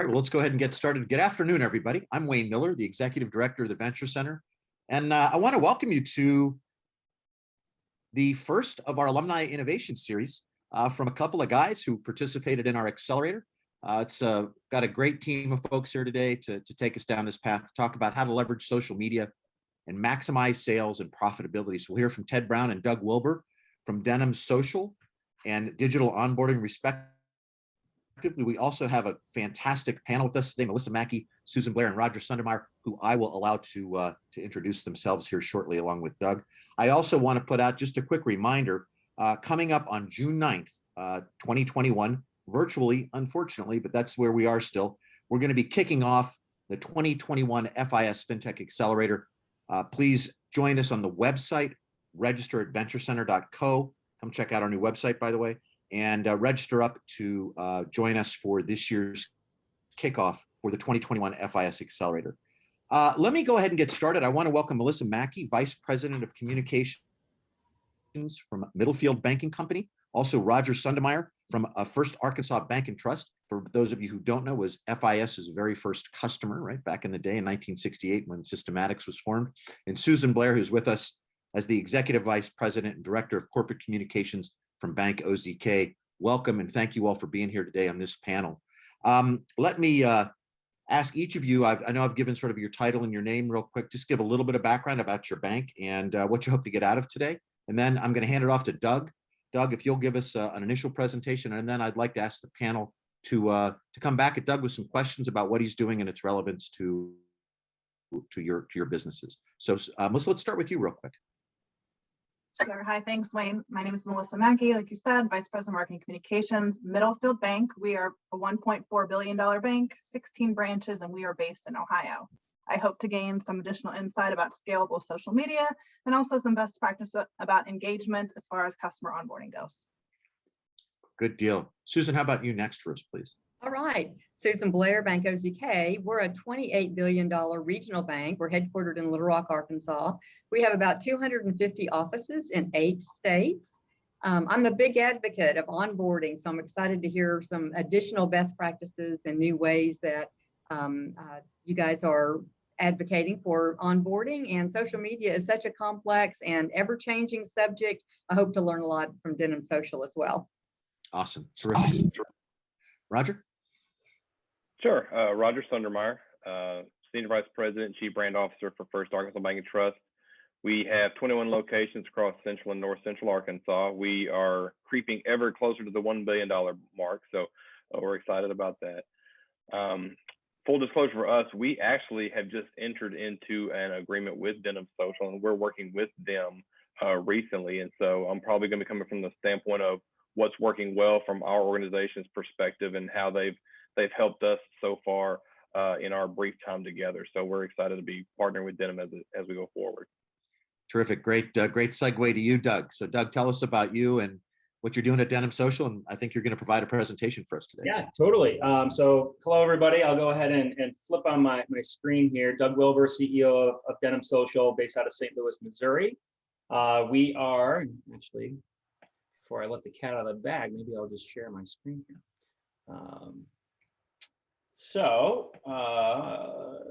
right, well, let's go ahead and get started. Good afternoon, everybody. I'm Wayne Miller, the Executive Director of the Venture Center. And I want to welcome you to the first of our Alumni Innovation Series from a couple of guys who participated in our accelerator. It's got a great team of folks here today to take us down this path to talk about how to leverage social media and maximize sales and profitability. So we'll hear from Ted Brown and Doug Wilbur from Denim Social and Digital Onboarding, respectively. We also have a fantastic panel with us today: Melissa Mackey, Susan Blair, and Roger Sundermeyer, who I will allow to introduce themselves here shortly, along with Doug. I also want to put out just a quick reminder, coming up on June 9th, 2021, virtually, unfortunately, but that's where we are still. We're going to be kicking off the 2021 FIS FinTech Accelerator. Please join us on the website, register at venturecenter.co. Come check out our new website, by the way, and register up to join us for this year's kickoff for the 2021 FIS Accelerator. Let me go ahead and get started. I want to welcome Melissa Mackey, Vice President of Communications from Middlefield Banking Company. Also, Roger Sundermeyer from First Arkansas Bank and Trust. For those of you who don't know, was FIS's very first customer, right, back in the day in 1968 when Systematics was formed. And Susan Blair, who's with us as the Executive Vice President and Director of Corporate Communications from Bank OZK. Welcome, and thank you all for being here today on this panel. Let me ask each of you, I know I've given sort of your title and your name real quick, just give a little bit of background about your bank and what you hope to get out of today. And then I'm going to hand it off to Doug. Doug, if you'll give us an initial presentation, and then I'd like to ask the panel to come back at Doug with some questions about what he's doing and its relevance to your businesses. So Melissa, let's start with you real quick. Sure. Hi, thanks, Wayne. My name is Melissa Mackey, like you said, Vice President Marketing Communications, Middlefield Bank. We are a $1.4 billion bank, 16 branches, and we are based in Ohio. I hope to gain some additional insight about scalable social media and also some best practice about engagement as far as customer onboarding goes. Good deal. Susan, how about you next for us, please? All right. Susan Blair, Bank OZK. We're a $28 billion regional bank. We're headquartered in Little Rock, Arkansas. We have about 250 offices in 8 states. I'm a big advocate of onboarding, so I'm excited to hear some additional best practices and new ways that you guys are advocating for onboarding. And social media is such a complex and ever-changing subject. I hope to learn a lot from Denim Social as well. Awesome. Terrific. Roger? Sure. Roger Sundermeyer, Senior Vice President, Chief Brand Officer for First Arkansas Bank and Trust. We have 21 locations across Central and North Central Arkansas. We are creeping ever closer to the $1 billion mark, so we're excited about that. Full disclosure for us, we actually have just entered into an agreement with Denim Social, and we're working with them recently. And so I'm probably going to be coming from the standpoint of what's working well from our organization's perspective and how they've helped us so far in our brief time together. So we're excited to be partnering with Denim as we go forward. Terrific. Great segue to you, Doug. So Doug, tell us about you and what you're doing at Denim Social. And I think you're going to provide a presentation for us today. Yeah, totally. So hello, everybody. I'll go ahead and flip on my screen here. Doug Wilbur, CEO of Denim Social, based out of St. Louis, Missouri. We are, actually, before I let the cat out of the bag, maybe I'll just share my screen here.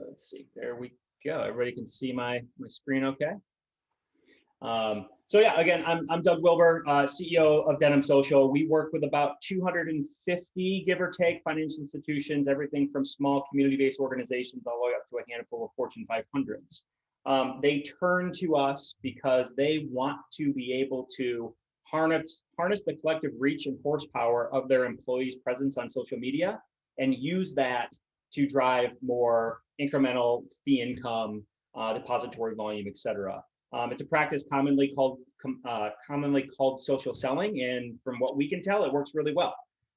Let's see, there we go. Everybody can see my screen okay? So yeah, again, I'm Doug Wilbur, CEO of Denim Social. We work with about 250, give or take, financial institutions, everything from small community-based organizations all the way up to a handful of Fortune 500s. They turn to us because they want to be able to harness the collective reach and horsepower of their employees' presence on social media and use that to drive more incremental fee income, depository volume, et cetera. It's a practice commonly called social selling, and from what we can tell, it works really well.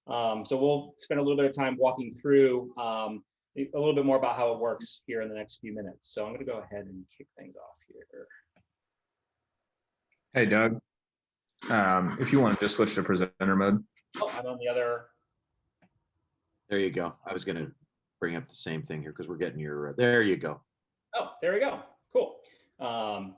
So we'll spend a little bit of time walking through a little bit more about how it works here in the next few minutes. So I'm going to go ahead and kick things off here. Hey, Doug. If you want to just switch to presenter mode. Oh, I'm on the other. There you go. I was going to bring up the same thing here because we're getting your, there you go. Oh, there we go. Cool. And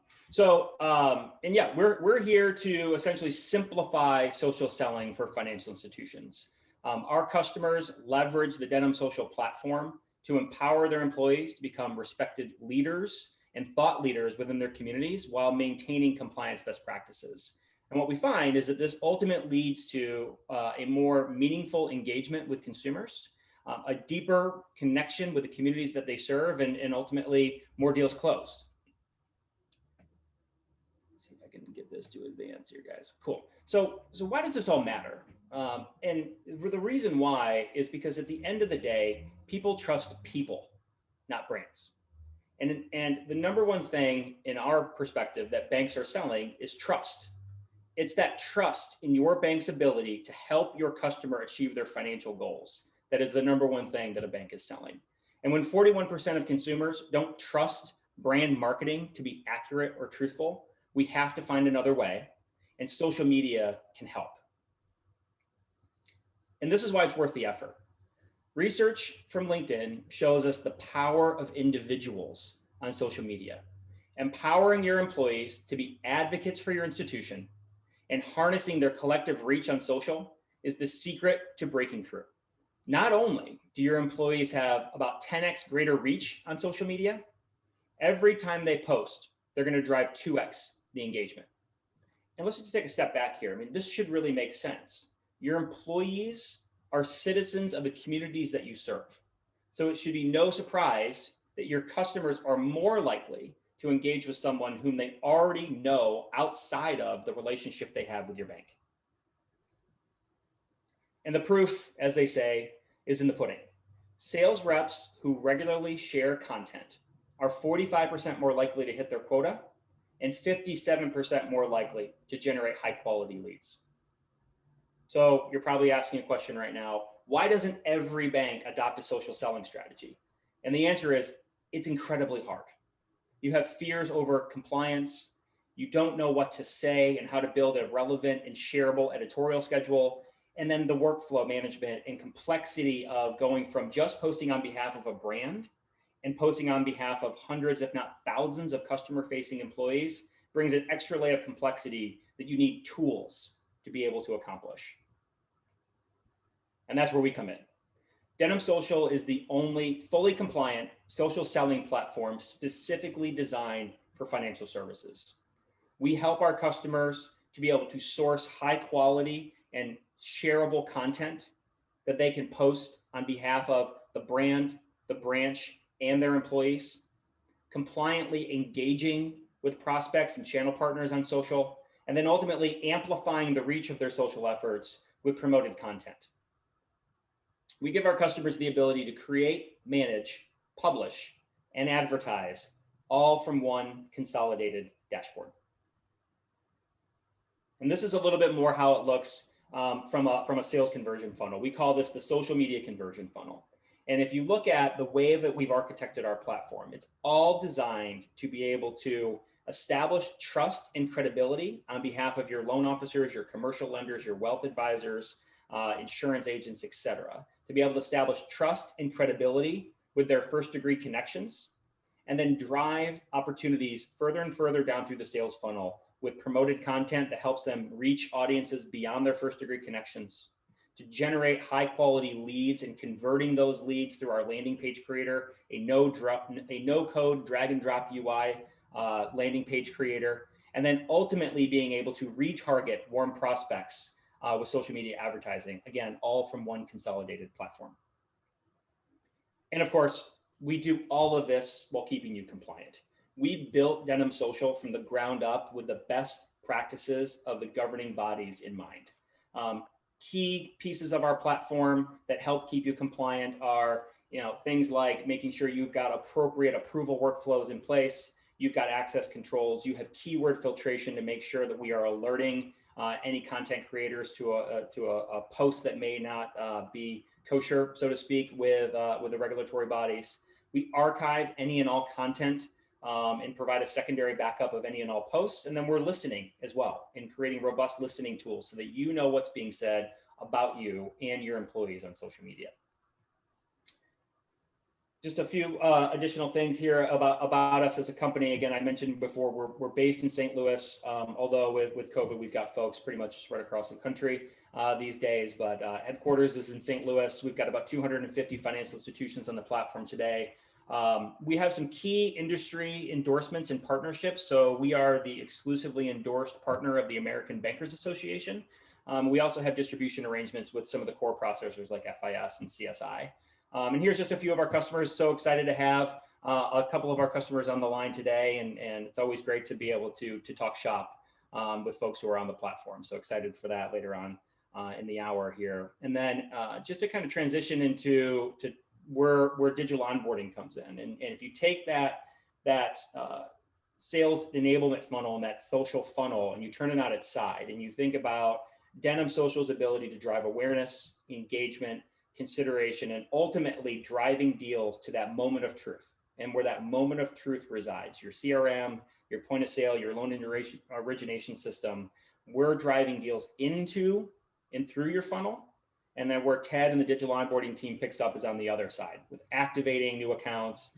yeah, we're here to essentially simplify social selling for financial institutions. Our customers leverage the Denim Social platform to empower their employees to become respected leaders and thought leaders within their communities while maintaining compliance best practices. And what we find is that this ultimately leads to a more meaningful engagement with consumers, a deeper connection with the communities that they serve, and ultimately more deals closed. Let's see if I can get this to advance here, guys. Cool. So why does this all matter? And the reason why is because at the end of the day, people trust people, not brands. And the number one thing in our perspective that banks are selling is trust. It's that trust in your bank's ability to help your customer achieve their financial goals. That is the number one thing that a bank is selling. And when 41% of consumers don't trust brand marketing to be accurate or truthful, we have to find another way, and social media can help. And this is why it's worth the effort. Research from LinkedIn shows us the power of individuals on social media. Empowering your employees to be advocates for your institution and harnessing their collective reach on social is the secret to breaking through. Not only do your employees have about 10x greater reach on social media, every time they post, they're going to drive 2x the engagement. And let's just take a step back here. I mean, this should really make sense. Your employees are citizens of the communities that you serve. So it should be no surprise that your customers are more likely to engage with someone whom they already know outside of the relationship they have with your bank. And the proof, as they say, is in the pudding. Sales reps who regularly share content are 45% more likely to hit their quota and 57% more likely to generate high quality leads. So you're probably asking a question right now, why doesn't every bank adopt a social selling strategy? And the answer is, it's incredibly hard. You have fears over compliance. You don't know what to say and how to build a relevant and shareable editorial schedule. And then the workflow management and complexity of going from just posting on behalf of a brand and posting on behalf of hundreds, if not thousands of customer-facing employees brings an extra layer of complexity that you need tools to be able to accomplish. And that's where we come in. Denim Social is the only fully compliant social selling platform specifically designed for financial services. We help our customers to be able to source high quality and shareable content that they can post on behalf of the brand, the branch, and their employees, compliantly engaging with prospects and channel partners on social, and then ultimately amplifying the reach of their social efforts with promoted content. We give our customers the ability to create, manage, publish, and advertise all from one consolidated dashboard. And this is a little bit more how it looks from a sales conversion funnel. We call this the social media conversion funnel. And if you look at the way that we've architected our platform, it's all designed to be able to establish trust and credibility on behalf of your loan officers, your commercial lenders, your wealth advisors, insurance agents, et cetera, to be able to establish trust and credibility with their first degree connections, and then drive opportunities further and further down through the sales funnel with promoted content that helps them reach audiences beyond their first degree connections, to generate high quality leads and converting those leads through our landing page creator, a no code drag and drop UI landing page creator, and then ultimately being able to retarget warm prospects with social media advertising, again, all from one consolidated platform. And of course, we do all of this while keeping you compliant. We built Denim Social from the ground up with the best practices of the governing bodies in mind. Key pieces of our platform that help keep you compliant are, things like making sure you've got appropriate approval workflows in place, you've got access controls, you have keyword filtration to make sure that we are alerting any content creators to a post that may not be kosher, so to speak, with the regulatory bodies. We archive any and all content and provide a secondary backup of any and all posts. And then we're listening as well and creating robust listening tools so that you know what's being said about you and your employees on social media. Just a few additional things here about us as a company. Again, I mentioned before, we're based in St. Louis, although with COVID, we've got folks pretty much spread across the country. these days, but headquarters is in St. Louis. We've got about 250 financial institutions on the platform today. We have some key industry endorsements and partnerships. So we are the exclusively endorsed partner of the American Bankers Association. We also have distribution arrangements with some of the core processors like FIS and CSI. And here's just a few of our customers. So excited to have a couple of our customers on the line today. And it's always great to be able to talk shop with folks who are on the platform. So excited for that later on in the hour here. And then just to kind of transition into where digital onboarding comes in. And if you take that sales enablement funnel and that social funnel and you turn it on its side and you think about Denim Social's ability to drive awareness, engagement, consideration, and ultimately driving deals to that moment of truth. And where that moment of truth resides, your CRM, your point of sale, your loan origination system, we're driving deals into and through your funnel. And then where Ted and the digital onboarding team picks up is on the other side with activating new accounts,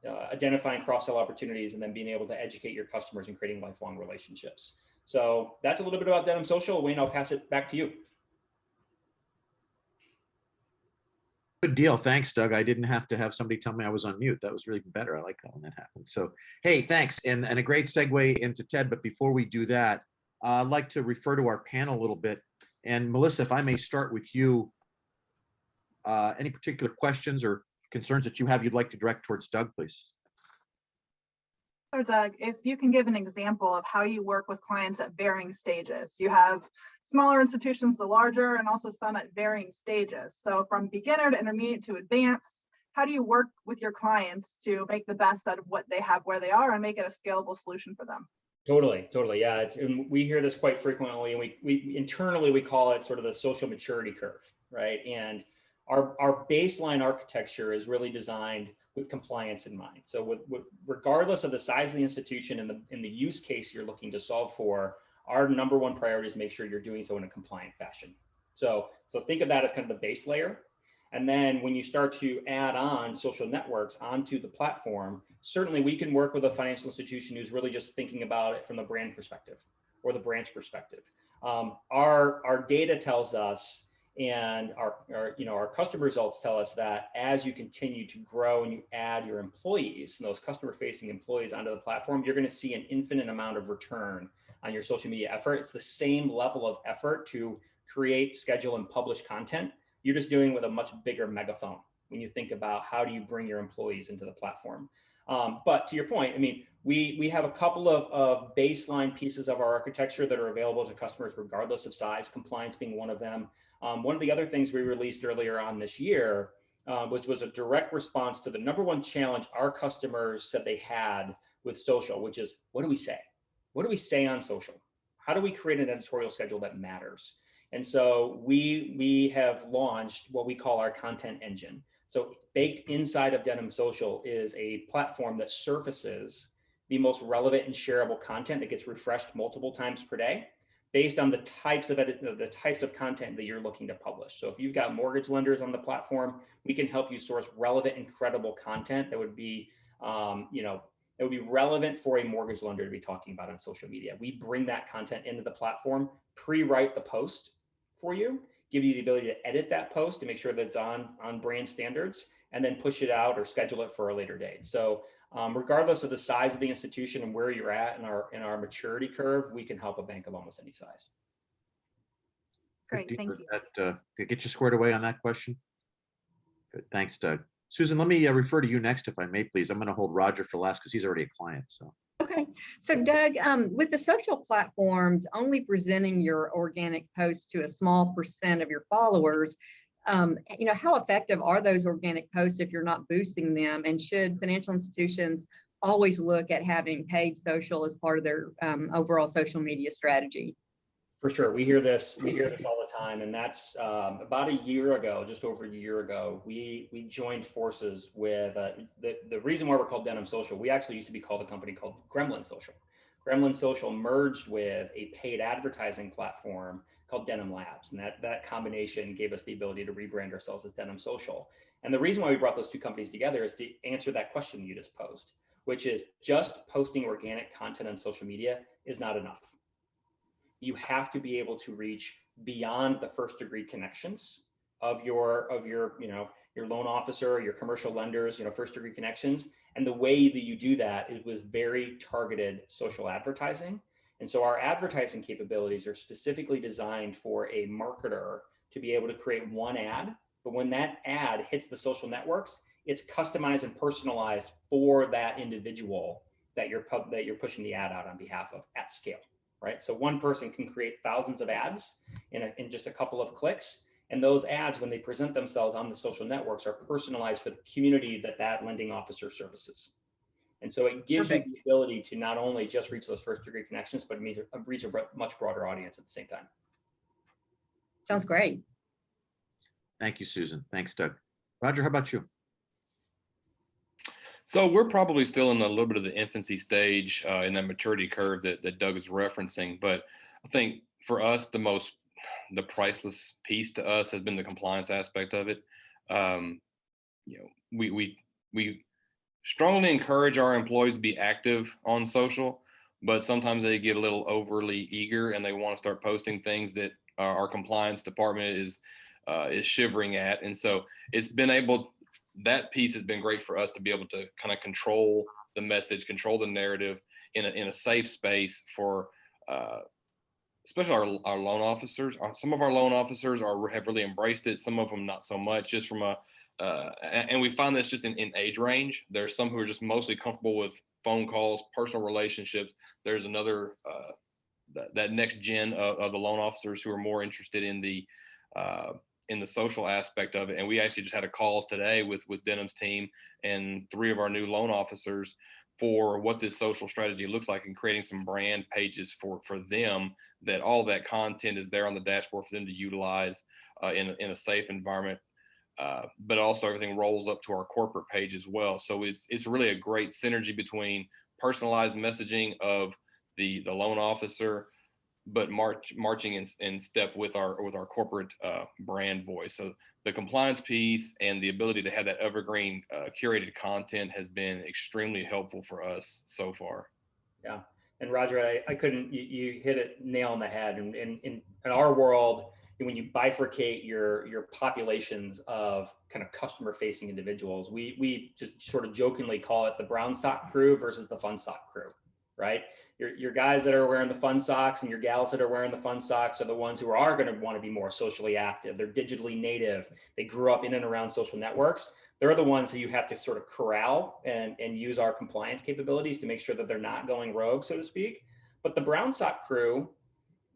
identifying cross-sell opportunities, and then being able to educate your customers and creating lifelong relationships. So that's a little bit about Denim Social. Wayne, I'll pass it back to you. Good deal. Thanks, Doug. I didn't have to have somebody tell me I was on mute. That was really better. I like that when that happened. So, hey, thanks. And a great segue into Ted. But before we do that, I'd like to refer to our panel a little bit. And Melissa, if I may start with you, any particular questions or concerns that you have you'd like to direct towards Doug, please? Sure, Doug, if you can give an example of how you work with clients at varying stages. You have smaller institutions, the larger, and also some at varying stages. So from beginner to intermediate to advanced, how do you work with your clients to make the best out of what they have where they are and make it a scalable solution for them? Totally. Yeah, and we hear this quite frequently, and we internally we call it sort of the social maturity curve, right? And our baseline architecture is really designed with compliance in mind. So regardless of the size of the institution and the use case you're looking to solve for, our number one priority is to make sure you're doing so in a compliant fashion. So think of that as kind of the base layer. And then when you start to add on social networks onto the platform, certainly we can work with a financial institution who's really just thinking about it from the brand perspective or the branch perspective. Our data tells us, and our customer results tell us that as you continue to grow and you add your employees and those customer facing employees onto the platform, you're going to see an infinite amount of return on your social media effort. It's the same level of effort to create, schedule, and publish content. You're just doing it with a much bigger megaphone when you think about how do you bring your employees into the platform. But to your point, I mean, we have a couple of baseline pieces of our architecture that are available to customers regardless of size, compliance being one of them. One of the other things we released earlier on this year, which was a direct response to the number one challenge our customers said they had with social, which is, what do we say? What do we say on social? How do we create an editorial schedule that matters? And so we have launched what we call our content engine. So baked inside of Denim Social is a platform that surfaces the most relevant and shareable content that gets refreshed multiple times per day based on the types of content that you're looking to publish. So if you've got mortgage lenders on the platform, we can help you source relevant and credible content that would be, it would be relevant for a mortgage lender to be talking about on social media. We bring that content into the platform, pre-write the post for you, give you the ability to edit that post to make sure that it's on brand standards, and then push it out or schedule it for a later date. So regardless of the size of the institution and where you're at in our maturity curve, we can help a bank of almost any size. Great, thank you. Did that get you squared away on that question? Good, thanks, Doug. Susan, let me refer to you next, if I may, please. I'm going to hold Roger for last because he's already a client. So. Okay, so Doug, with the social platforms only presenting your organic posts to a small % of your followers, how effective are those organic posts if you're not boosting them? And should financial institutions always look at having paid social as part of their overall social media strategy? For sure, we hear this all the time, and that's about a year ago, just over a year ago, we joined forces with the reason why we're called Denim Social. We actually used to be called a company called Gremlin Social. Gremlin Social merged with a paid advertising platform called Denim Labs, and that combination gave us the ability to rebrand ourselves as Denim Social. And the reason why we brought those two companies together is to answer that question you just posed, which is just posting organic content on social media is not enough. You have to be able to reach beyond the first degree connections of your your loan officer, your commercial lenders, first degree connections. And the way that you do that is with very targeted social advertising. And so our advertising capabilities are specifically designed for a marketer to be able to create one ad, but when that ad hits the social networks, it's customized and personalized for that individual that you're pushing the ad out on behalf of at scale, right? So one person can create thousands of ads in just a couple of clicks. And those ads, when they present themselves on the social networks, are personalized for the community that lending officer services. And so it gives you the ability to not only just reach those first degree connections, but reach a much broader audience at the same time. Sounds great. Thank you, Susan. Thanks, Doug. Roger, how about you? So we're probably still in a little bit of the infancy stage in that maturity curve that Doug is referencing. But I think for us, the priceless piece to us has been the compliance aspect of it. We strongly encourage our employees to be active on social, but sometimes they get a little overly eager and they want to start posting things that our compliance department is shivering at. And so that piece has been great for us to be able to kind of control the message, control the narrative in a safe space for especially our loan officers. Some of our loan officers have really embraced it. Some of them not so much, just from and we find this just in age range. There's some who are just mostly comfortable with phone calls, personal relationships. There's another, that next gen of the loan officers who are more interested in the social aspect of it. And we actually just had a call today with Denham's team and 3 of our new loan officers for what this social strategy looks like and creating some brand pages for them, that all that content is there on the dashboard for them to utilize in a safe environment. But also everything rolls up to our corporate page as well. So it's really a great synergy between personalized messaging of the loan officer, but marching in step with our corporate brand voice. So the compliance piece and the ability to have that evergreen curated content has been extremely helpful for us so far. Yeah. And Roger, I couldn't, you hit it nail on the head. And in our world, when you bifurcate your populations of kind of customer facing individuals, we just sort of jokingly call it the brown sock crew versus the fun sock crew, right? Your guys that are wearing the fun socks and your gals that are wearing the fun socks are the ones who are going to want to be more socially active. They're digitally native. They grew up in and around social networks. They're the ones that you have to sort of corral and use our compliance capabilities to make sure that they're not going rogue, so to speak. But the brown sock crew,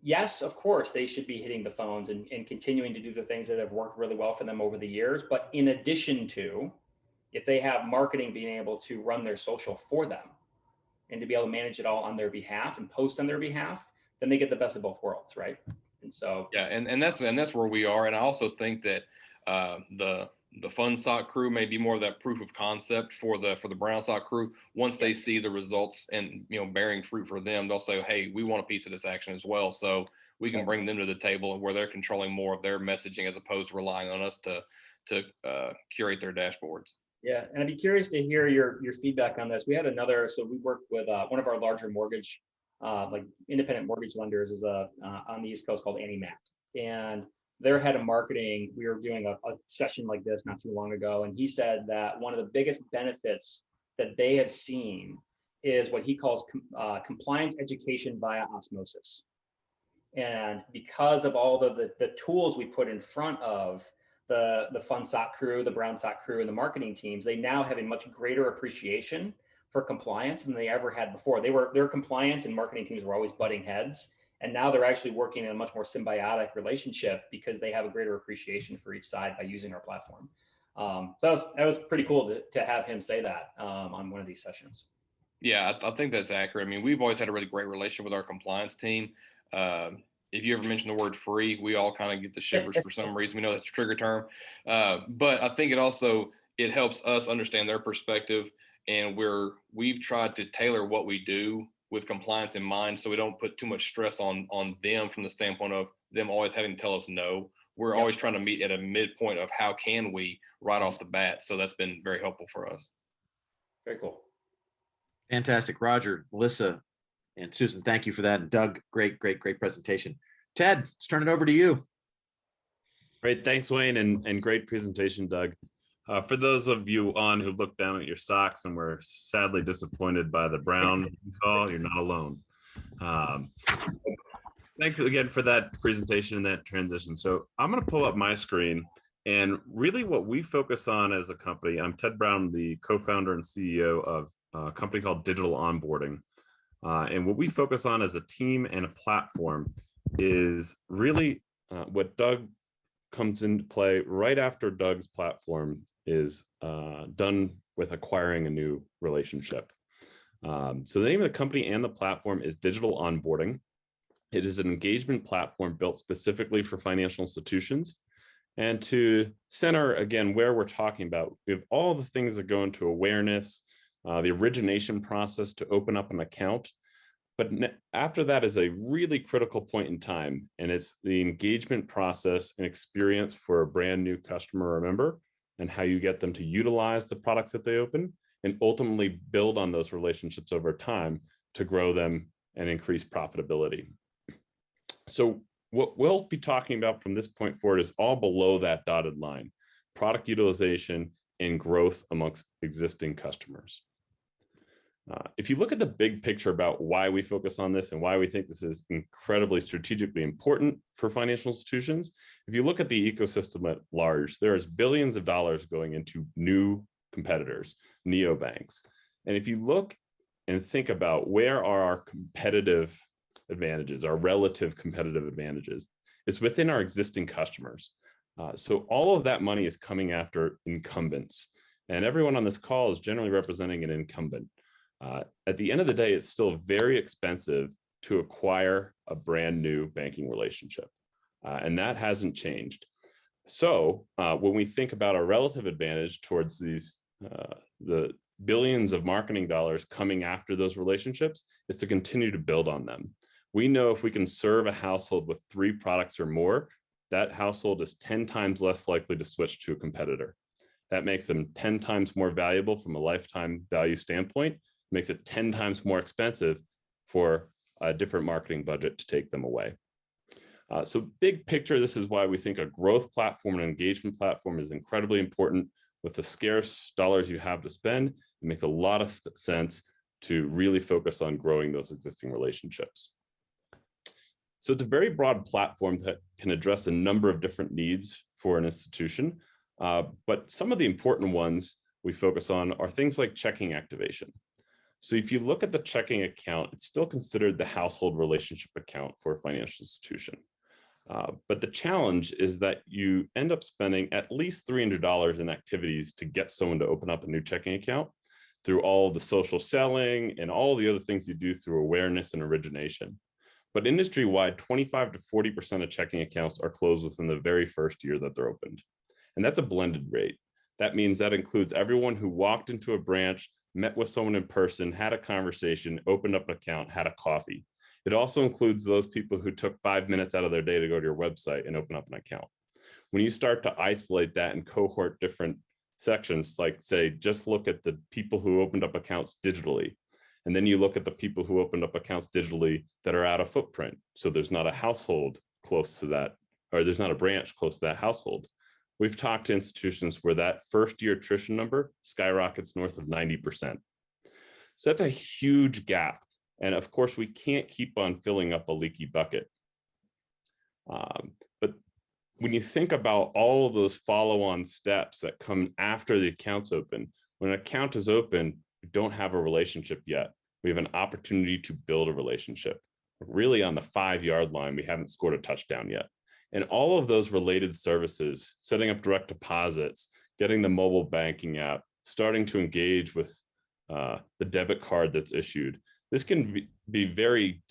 yes, of course, they should be hitting the phones and continuing to do the things that have worked really well for them over the years. But in addition to, if they have marketing being able to run their social for them and to be able to manage it all on their behalf and post on their behalf, then they get the best of both worlds, right? And so yeah, and that's where we are. And I also think that the fun sock crew may be more of that proof of concept for the brown sock crew. Once they see the results and bearing fruit for them, they'll say, hey, we want a piece of this action as well. So we can bring them to the table where they're controlling more of their messaging as opposed to relying on us to curate their dashboards. Yeah, and I'd be curious to hear your feedback on this. We had so we worked with one of our larger mortgage, like independent mortgage lenders is on the East Coast called Mack. And their head of marketing, we were doing a session like this not too long ago, and he said that one of the biggest benefits that they have seen is what he calls compliance education via osmosis. And because of all the tools we put in front of the fun sock crew, the brown sock crew, and the marketing teams, they now have a much greater appreciation for compliance than they ever had before. Their compliance and marketing teams were always butting heads. And now they're actually working in a much more symbiotic relationship because they have a greater appreciation for each side by using our platform. So that was pretty cool to have him say that on one of these sessions. Yeah, I think that's accurate. I mean, we've always had a really great relationship with our compliance team. If you ever mention the word free, we all kind of get the shivers for some reason. We know that's a trigger term. But I think it helps us understand their perspective. And we've tried to tailor what we do with compliance in mind, so we don't put too much stress on them from the standpoint of them always having to tell us no. We're always trying to meet at a midpoint of how can we right off the bat. So that's been very helpful for us. Very cool. Fantastic. Roger, Melissa, and Susan, thank you for that. And Doug, great presentation. Ted, let's turn it over to you. Great, thanks, Wayne, and great presentation, Doug. For those of you on who looked down at your socks and were sadly disappointed by the brown call, you're not alone. Thanks again for that presentation and that transition. So I'm going to pull up my screen, and really what we focus on as a company, I'm Ted Brown, the co-founder and CEO of a company called Digital Onboarding. And what we focus on as a team and a platform is really what Doug comes into play right after Doug's platform is done with acquiring a new relationship. So the name of the company and the platform is Digital Onboarding. It is an engagement platform built specifically for financial institutions. And to center, again, where we're talking about, we have all the things that go into awareness, the origination process to open up an account. But after that is a really critical point in time, and it's the engagement process and experience for a brand new customer or member, and how you get them to utilize the products that they open and ultimately build on those relationships over time to grow them and increase profitability. So what we'll be talking about from this point forward is all below that dotted line: product utilization and growth amongst existing customers. If you look at the big picture about why we focus on this and why we think this is incredibly strategically important for financial institutions, if you look at the ecosystem at large, there's billions of dollars going into new competitors, neobanks. And if you look and think about where are our competitive advantages, our relative competitive advantages, it's within our existing customers. So all of that money is coming after incumbents. And everyone on this call is generally representing an incumbent. At the end of the day, it's still very expensive to acquire a brand new banking relationship. And that hasn't changed. So when we think about our relative advantage towards these, the billions of marketing dollars coming after those relationships, is to continue to build on them. We know if we can serve a household with 3 products or more, that household is 10 times less likely to switch to a competitor. That makes them 10 times more valuable from a lifetime value standpoint, makes it 10 times more expensive for a different marketing budget to take them away. So big picture, this is why we think a growth platform and engagement platform is incredibly important. With the scarce dollars you have to spend, it makes a lot of sense to really focus on growing those existing relationships. So it's a very broad platform that can address a number of different needs for an institution. But some of the important ones we focus on are things like checking activation. So if you look at the checking account, it's still considered the household relationship account for a financial institution. But the challenge is that you end up spending at least $300 in activities to get someone to open up a new checking account through all the social selling and all the other things you do through awareness and origination. But industry-wide, 25 to 40% of checking accounts are closed within the very first year that they're opened. And that's a blended rate. That means that includes everyone who walked into a branch, met with someone in person, had a conversation, opened up an account, had a coffee. It also includes those people who took 5 minutes out of their day to go to your website and open up an account. When you start to isolate that and cohort different sections, like say, just look at the people who opened up accounts digitally, and then you look at the people who opened up accounts digitally that are out of footprint. So there's not a household close to that, or there's not a branch close to that household. We've talked to institutions where that first year attrition number skyrockets north of 90%. So that's a huge gap. And of course, we can't keep on filling up a leaky bucket. But when you think about all of those follow-on steps that come after the account's open, when an account is open, we don't have a relationship yet. We have an opportunity to build a relationship. Really on the 5-yard line, we haven't scored a touchdown yet. And all of those related services, setting up direct deposits, getting the mobile banking app, starting to engage with the debit card that's issued, this can be very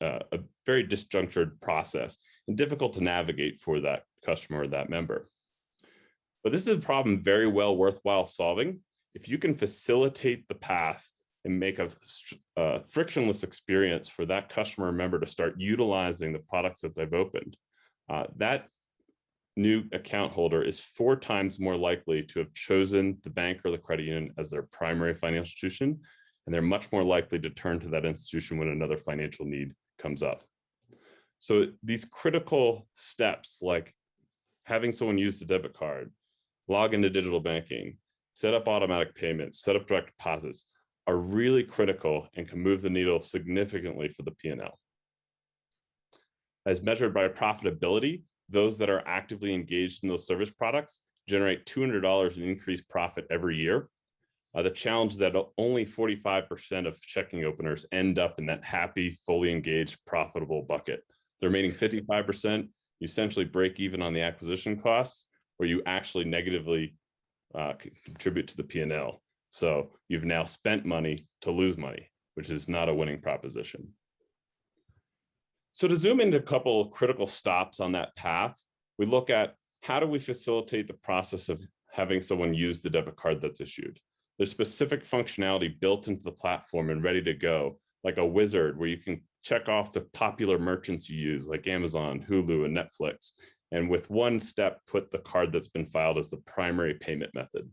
a very disjunctured process and difficult to navigate for that customer or that member. But this is a problem very well worthwhile solving. If you can facilitate the path and make a frictionless experience for that customer or member to start utilizing the products that they've opened, that new account holder is 4 times more likely to have chosen the bank or the credit union as their primary financial institution, and they're much more likely to turn to that institution when another financial need comes up. So these critical steps, like having someone use the debit card, log into digital banking, set up automatic payments, set up direct deposits, are really critical and can move the needle significantly for the P&L. As measured by profitability, those that are actively engaged in those service products generate $200 in increased profit every year. The challenge is that only 45% of checking openers end up in that happy, fully engaged, profitable bucket. The remaining 55%, you essentially break even on the acquisition costs, where you actually negatively contribute to the P&L. So you've now spent money to lose money, which is not a winning proposition. So to zoom into a couple of critical stops on that path, we look at how do we facilitate the process of having someone use the debit card that's issued. There's specific functionality built into the platform and ready to go, like a wizard where you can check off the popular merchants you use, like Amazon, Hulu, and Netflix. And with one step, put the card that's been filed as the primary payment method.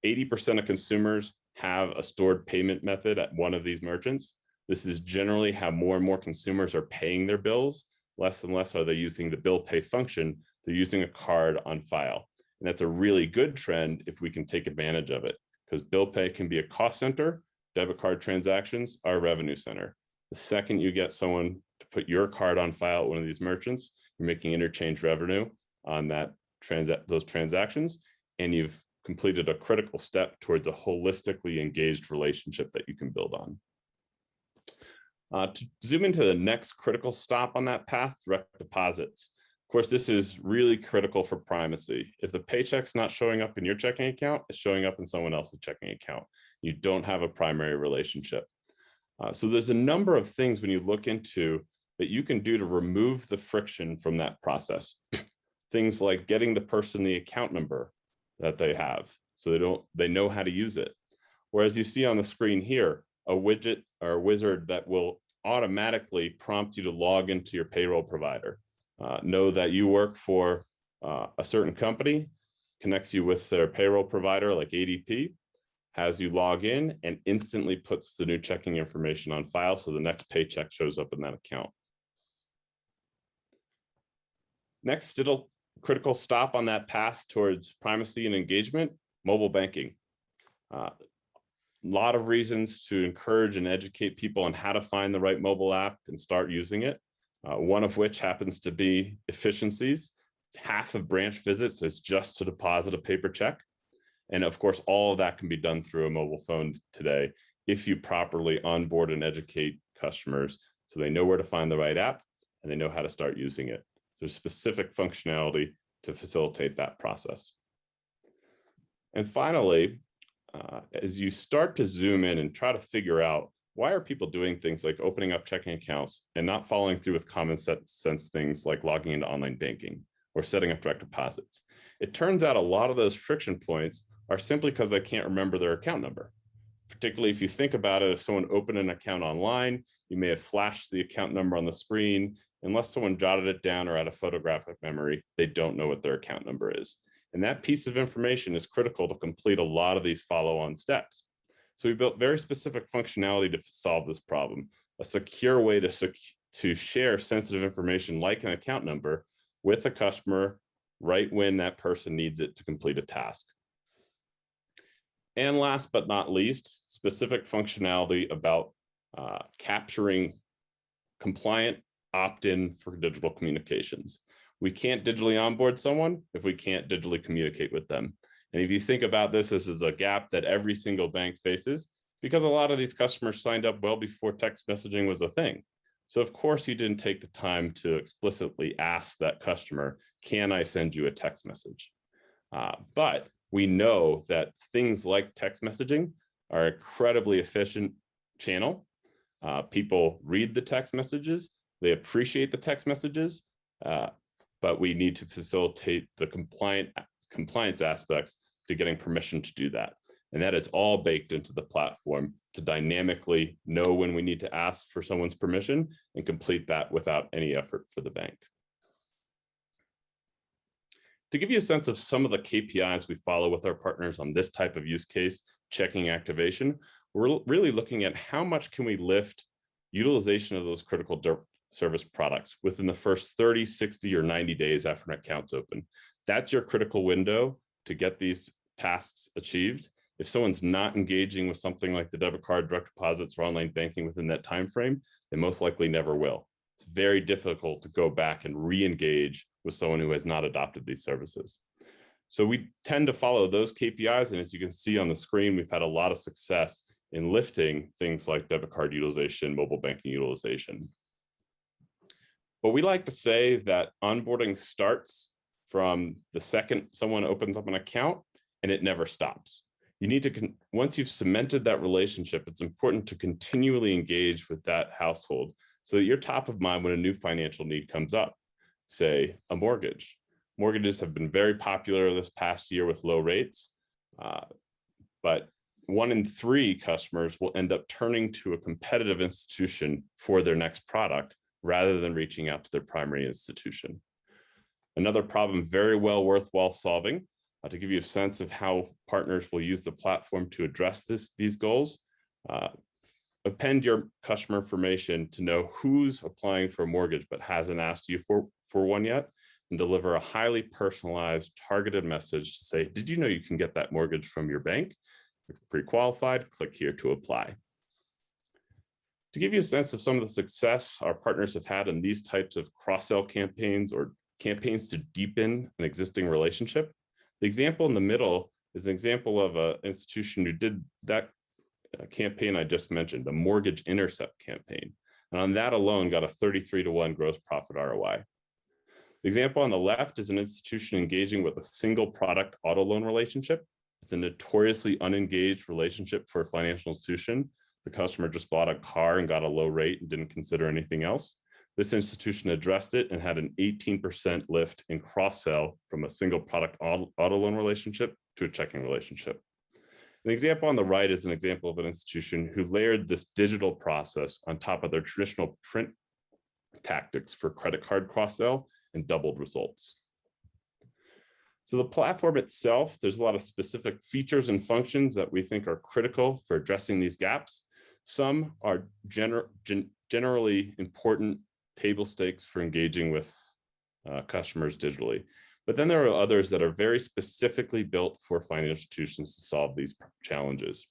80% of consumers have a stored payment method at one of these merchants. This is generally how more and more consumers are paying their bills. Less and less are they using the bill pay function. They're using a card on file. And that's a really good trend if we can take advantage of it, because bill pay can be a cost center. Debit card transactions are a revenue center. The second you get someone to put your card on file at one of these merchants, you're making interchange revenue on those transactions, and you've completed a critical step towards a holistically engaged relationship that you can build on. To zoom into the next critical stop on that path, direct deposits. Of course, this is really critical for primacy. If the paycheck's not showing up in your checking account, it's showing up in someone else's checking account. You don't have a primary relationship. So there's a number of things when you look into that you can do to remove the friction from that process. Things like getting the person the account number that they have, so they know how to use it. Whereas you see on the screen here, a widget or a wizard that will automatically prompt you to log into your payroll provider. Know that you work for a certain company, connects you with their payroll provider like ADP, has you log in, and instantly puts the new checking information on file so the next paycheck shows up in that account. Next, still critical stop on that path towards primacy and engagement, mobile banking. A lot of reasons to encourage and educate people on how to find the right mobile app and start using it. One of which happens to be efficiencies. Half of branch visits is just to deposit a paper check. And of course, all of that can be done through a mobile phone today if you properly onboard and educate customers so they know where to find the right app and they know how to start using it. There's specific functionality to facilitate that process. And finally, as you start to zoom in and try to figure out why are people doing things like opening up checking accounts and not following through with common sense things like logging into online banking or setting up direct deposits? It turns out a lot of those friction points are simply because they can't remember their account number. Particularly if you think about it, if someone opened an account online, you may have flashed the account number on the screen. Unless someone jotted it down or had a photographic memory, they don't know what their account number is. And that piece of information is critical to complete a lot of these follow-on steps. So we built very specific functionality to solve this problem, a secure way to share sensitive information like an account number with a customer right when that person needs it to complete a task. And last but not least, specific functionality about capturing compliant opt-in for digital communications. We can't digitally onboard someone if we can't digitally communicate with them. And if you think about this as a gap that every single bank faces, because a lot of these customers signed up well before text messaging was a thing. So of course you didn't take the time to explicitly ask that customer, can I send you a text message? But we know that things like text messaging are an incredibly efficient channel. People read the text messages, they appreciate the text messages, but we need to facilitate the compliance aspects to getting permission to do that. And that is all baked into the platform to dynamically know when we need to ask for someone's permission and complete that without any effort for the bank. To give you a sense of some of the KPIs we follow with our partners on this type of use case, checking activation, we're really looking at how much can we lift utilization of those critical service products within the first 30, 60, or 90 days after an account's open. That's your critical window to get these tasks achieved. If someone's not engaging with something like the debit card, direct deposits, or online banking within that time frame, they most likely never will. It's very difficult to go back and re-engage with someone who has not adopted these services. So we tend to follow those KPIs, and as you can see on the screen, we've had a lot of success in lifting things like debit card utilization, mobile banking utilization. But we like to say that onboarding starts from the second someone opens up an account, and it never stops. You need to, once you've cemented that relationship, it's important to continually engage with that household so that you're top of mind when a new financial need comes up, say a mortgage. Mortgages have been very popular this past year with low rates, but 1 in 3 customers will end up turning to a competitive institution for their next product rather than reaching out to their primary institution. Another problem very well worthwhile solving, to give you a sense of how partners will use the platform to address these goals, append your customer information to know who's applying for a mortgage but hasn't asked you for one yet, and deliver a highly personalized, targeted message to say, did you know you can get that mortgage from your bank? If you're pre-qualified, click here to apply. To give you a sense of some of the success our partners have had in these types of cross-sell campaigns or campaigns to deepen an existing relationship, the example in the middle is an example of an institution who did that campaign I just mentioned, the Mortgage Intercept campaign. And on that alone, got a 33-to-1 gross profit ROI. The example on the left is an institution engaging with a single product auto loan relationship. It's a notoriously unengaged relationship for a financial institution. The customer just bought a car and got a low rate and didn't consider anything else. This institution addressed it and had an 18% lift in cross-sell from a single product auto loan relationship to a checking relationship. An example on the right is an example of an institution who layered this digital process on top of their traditional print tactics for credit card cross-sell and doubled results. So the platform itself, there's a lot of specific features and functions that we think are critical for addressing these gaps. Some are generally important table stakes for engaging with customers digitally. But then there are others that are very specifically built for financial institutions to solve these challenges.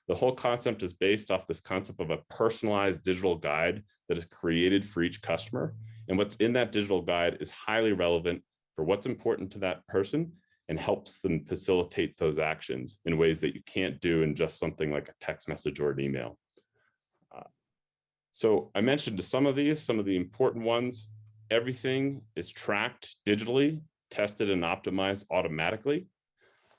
The whole concept is based off this concept of a personalized digital guide that is created for each customer. And what's in that digital guide is highly relevant for what's important to that person and helps them facilitate those actions in ways that you can't do in just something like a text message or an email. So I mentioned some of the important ones. Everything is tracked digitally, tested and optimized automatically.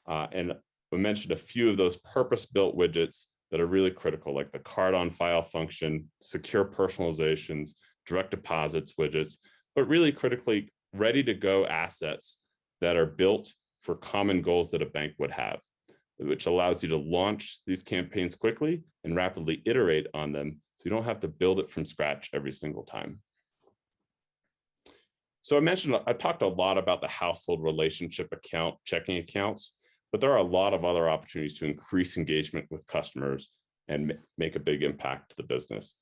And we mentioned a few of those purpose-built widgets that are really critical, like the card on file function, secure personalizations, direct deposits widgets, but really critically ready to go assets that are built for common goals that a bank would have, which allows you to launch these campaigns quickly and rapidly iterate on them so you don't have to build it from scratch every single time. So I talked a lot about the household relationship account, checking accounts, but there are a lot of other opportunities to increase engagement with customers and make a big impact to the business.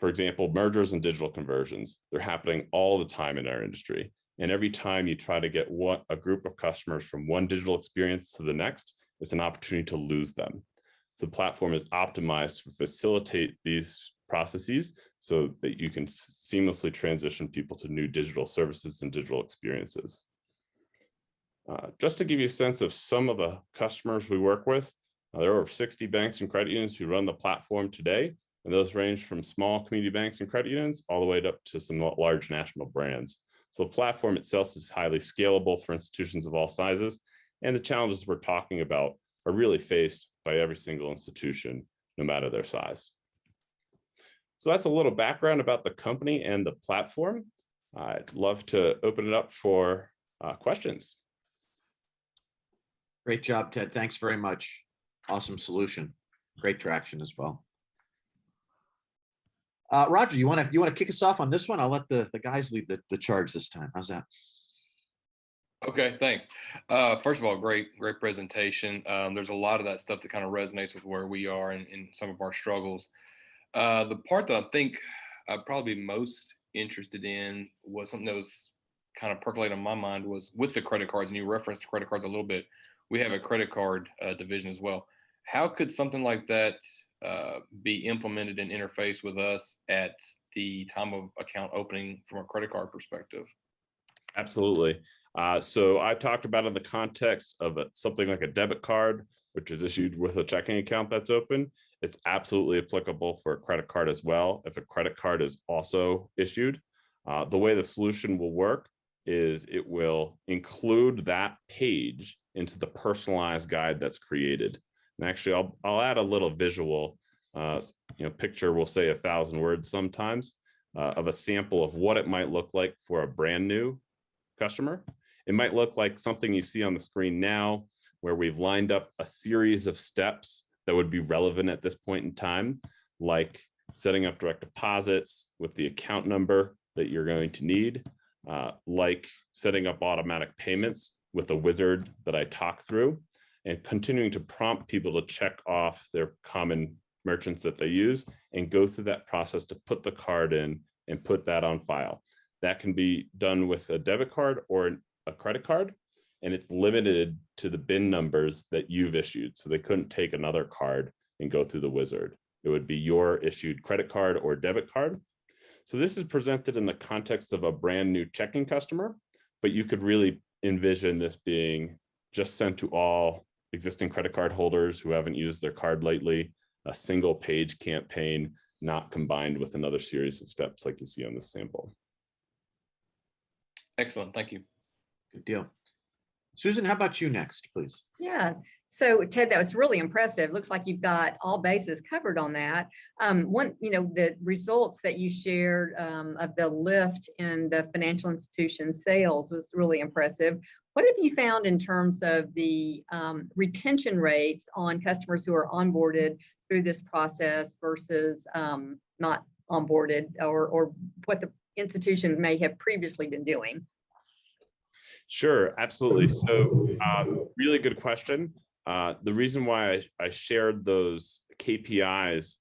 For example, mergers and digital conversions, they're happening all the time in our industry. And every time you try to get a group of customers from one digital experience to the next, it's an opportunity to lose them. The platform is optimized to facilitate these processes so that you can seamlessly transition people to new digital services and digital experiences. Just to give you a sense of some of the customers we work with, there are over 60 banks and credit unions who run the platform today, and those range from small community banks and credit unions all the way up to some large national brands. So the platform itself is highly scalable for institutions of all sizes, and the challenges we're talking about are really faced by every single institution, no matter their size. So that's a little background about the company and the platform. I'd love to open it up for questions. Great job, Ted. Thanks very much. Awesome solution. Great traction as well. Roger, you want to kick us off on this one? I'll let the guys lead the charge this time. How's that? Okay, thanks. First of all, great presentation. There's a lot of that stuff that kind of resonates with where we are in some of our struggles. The part that I think I'd probably be most interested in was something that was kind of percolating on my mind was with the credit cards, and you referenced credit cards a little bit. We have a credit card division as well. How could something like that be implemented and interface with us at the time of account opening from a credit card perspective? Absolutely. So I talked about in the context of something like a debit card, which is issued with a checking account that's open. It's absolutely applicable for a credit card as well, if a credit card is also issued. The way the solution will work is it will include that page into the personalized guide that's created. And actually, I'll add a little visual, picture will say 1,000 words sometimes, of a sample of what it might look like for a brand new customer. It might look like something you see on the screen now, where we've lined up a series of steps that would be relevant at this point in time, like setting up direct deposits with the account number that you're going to need, like setting up automatic payments with a wizard that I talked through, and continuing to prompt people to check off their common merchants that they use and go through that process to put the card in and put that on file. That can be done with a debit card or a credit card, and it's limited to the BIN numbers that you've issued. So they couldn't take another card and go through the wizard. It would be your issued credit card or debit card. So this is presented in the context of a brand new checking customer, but you could really envision this being just sent to all existing credit card holders who haven't used their card lately, a single page campaign, not combined with another series of steps like you see on this sample. Excellent, thank you. Good deal. Susan, how about you next, please? Yeah. So Ted, that was really impressive. Looks like you've got all bases covered on that. The results that you shared of the lift in the financial institution sales was really impressive. What have you found in terms of the retention rates on customers who are onboarded through this process versus not onboarded, or what the institution may have previously been doing? Sure, absolutely. So really good question. The reason why I shared those KPIs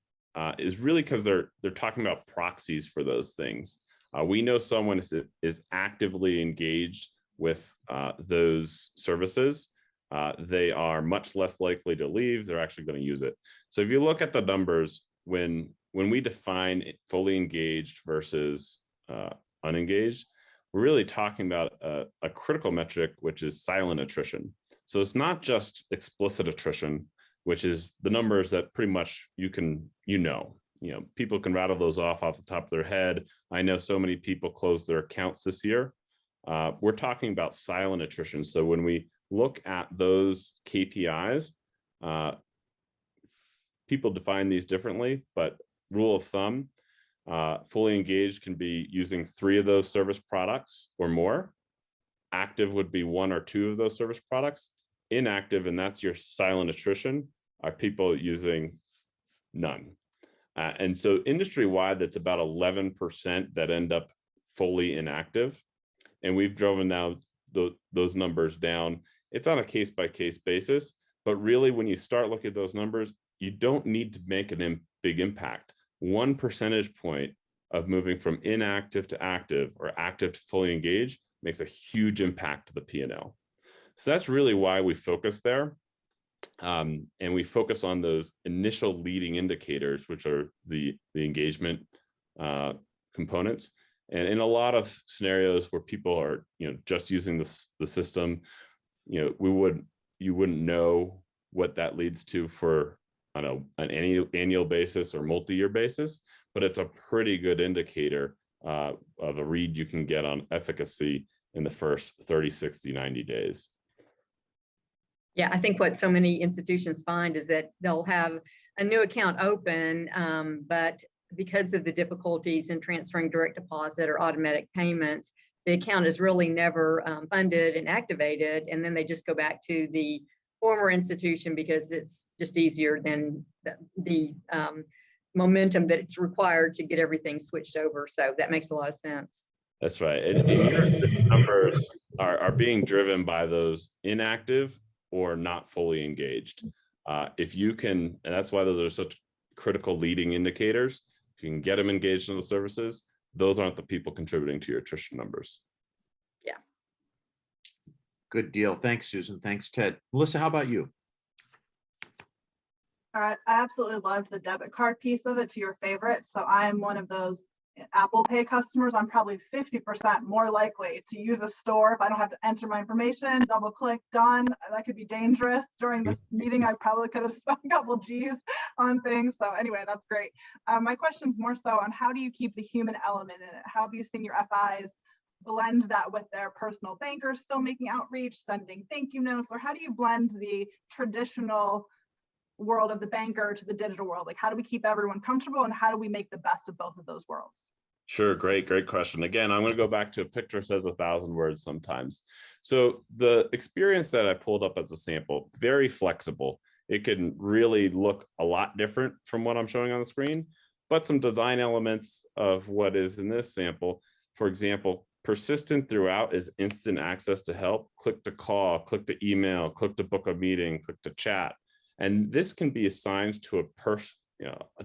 is really because they're talking about proxies for those things. We know someone is actively engaged with those services. They are much less likely to leave. They're actually going to use it. So if you look at the numbers, when we define fully engaged versus unengaged, we're really talking about a critical metric, which is silent attrition. So it's not just explicit attrition, which is the numbers that pretty much people can rattle those off the top of their head. I know so many people closed their accounts this year. We're talking about silent attrition. So when we look at those KPIs, people define these differently, but rule of thumb, fully engaged can be using 3 of those service products or more. Active would be 1 or 2 of those service products. Inactive, and that's your silent attrition, are people using none. And so industry-wide, that's about 11% that end up fully inactive. And we've driven now those numbers down. It's on a case-by-case basis, but really when you start looking at those numbers, you don't need to make a big impact. 1 percentage point of moving from inactive to active or active to fully engaged makes a huge impact to the P&L. So that's really why we focus there. And we focus on those initial leading indicators, which are the engagement components. And in a lot of scenarios where people are just using the system, you wouldn't know what that leads to for on an annual basis or multi-year basis, but it's a pretty good indicator of a read you can get on efficacy in the first 30, 60, 90 days. Yeah, I think what so many institutions find is that they'll have a new account open, but because of the difficulties in transferring direct deposit or automatic payments, the account is really never funded and activated, and then they just go back to the former institution because it's just easier than the momentum that it's required to get everything switched over. So that makes a lot of sense. That's right. And your numbers are being driven by those inactive or not fully engaged. If you can, and that's why those are such critical leading indicators. If you can get them engaged in the services, those aren't the people contributing to your attrition numbers. Good deal. Thanks, Susan. Thanks, Ted. Melissa, how about you? All right, I absolutely loved the debit card piece of it to your favorite. So I'm one of those Apple Pay customers. I'm probably 50% more likely to use a store if I don't have to enter my information, double click, done. That could be dangerous. During this meeting, I probably could have spent a couple G's on things. So anyway, that's great. My question is more so on how do you keep the human element in it? How have you seen your FIs blend that with their personal bankers still making outreach, sending thank you notes, or how do you blend the traditional world of the banker to the digital world? Like, how do we keep everyone comfortable and how do we make the best of both of those worlds? Sure, great question. Again, I'm going to go back to a picture says 1,000 words sometimes. So the experience that I pulled up as a sample, very flexible. It can really look a lot different from what I'm showing on the screen, but some design elements of what is in this sample. For example, persistent throughout is instant access to help. Click to call, click to email, click to book a meeting, click to chat. And this can be assigned to a person,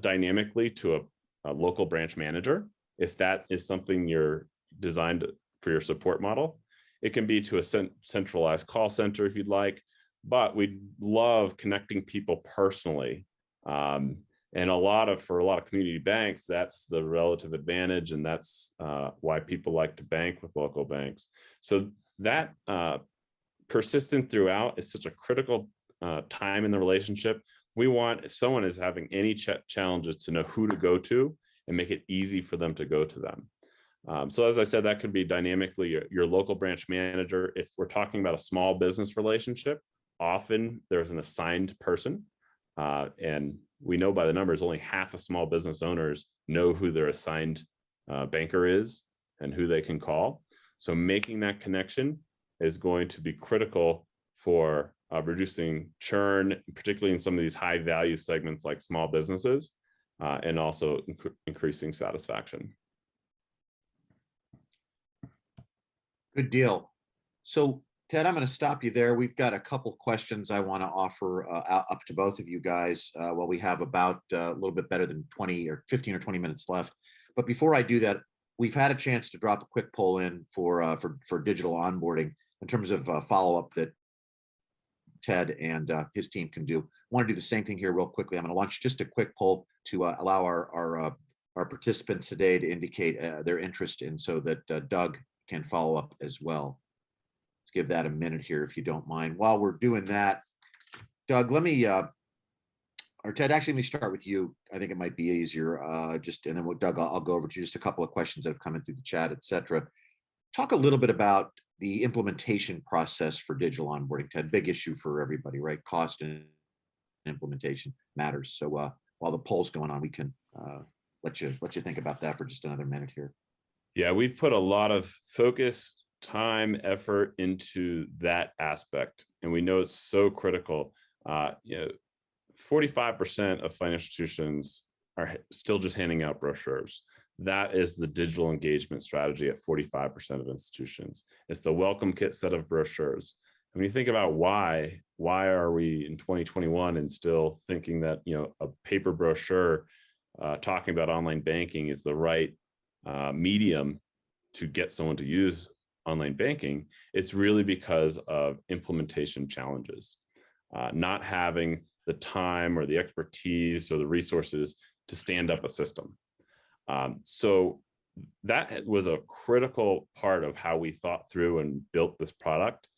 dynamically to a local branch manager, if that is something you're designed for your support model. It can be to a centralized call center if you'd like, but we love connecting people personally. And for a lot of community banks, that's the relative advantage, and that's why people like to bank with local banks. So that persistent throughout is such a critical time in the relationship. We want, if someone is having any challenges, to know who to go to and make it easy for them to go to them. So as I said, that could be dynamically your local branch manager. If we're talking about a small business relationship, often there's an assigned person, and we know by the numbers, only half of small business owners know who their assigned banker is and who they can call. So making that connection is going to be critical for reducing churn, particularly in some of these high value segments like small businesses, and also increasing satisfaction. Good deal. So Ted, I'm going to stop you there. We've got a couple questions I want to offer up to both of you guys while we have about a little bit better than 20 or 15 or 20 minutes left. But before I do that, we've had a chance to drop a quick poll in for digital onboarding in terms of follow-up that Ted and his team can do. I want to do the same thing here real quickly. I'm going to launch just a quick poll to allow our participants today to indicate their interest in, so that Doug can follow up as well. Let's give that a minute here, if you don't mind. While we're doing that, Doug, let me, or Ted, actually, let me start with you. I think it might be easier. And then with Doug, I'll go over to just a couple of questions that have come in through the chat, et cetera. Talk a little bit about the implementation process for digital onboarding, Ted. Big issue for everybody, right? Cost and implementation matters. So while the poll's going on, we can let you think about that for just another minute here. Yeah, we've put a lot of focus, time, effort into that aspect, and we know it's so critical. 45% of financial institutions are still just handing out brochures. That is the digital engagement strategy at 45% of institutions. It's the welcome kit set of brochures. When you think about why are we in 2021 and still thinking that a paper brochure talking about online banking is the right medium to get someone to use online banking, it's really because of implementation challenges, not having the time or the expertise or the resources to stand up a system. So that was a critical part of how we thought through and built this product.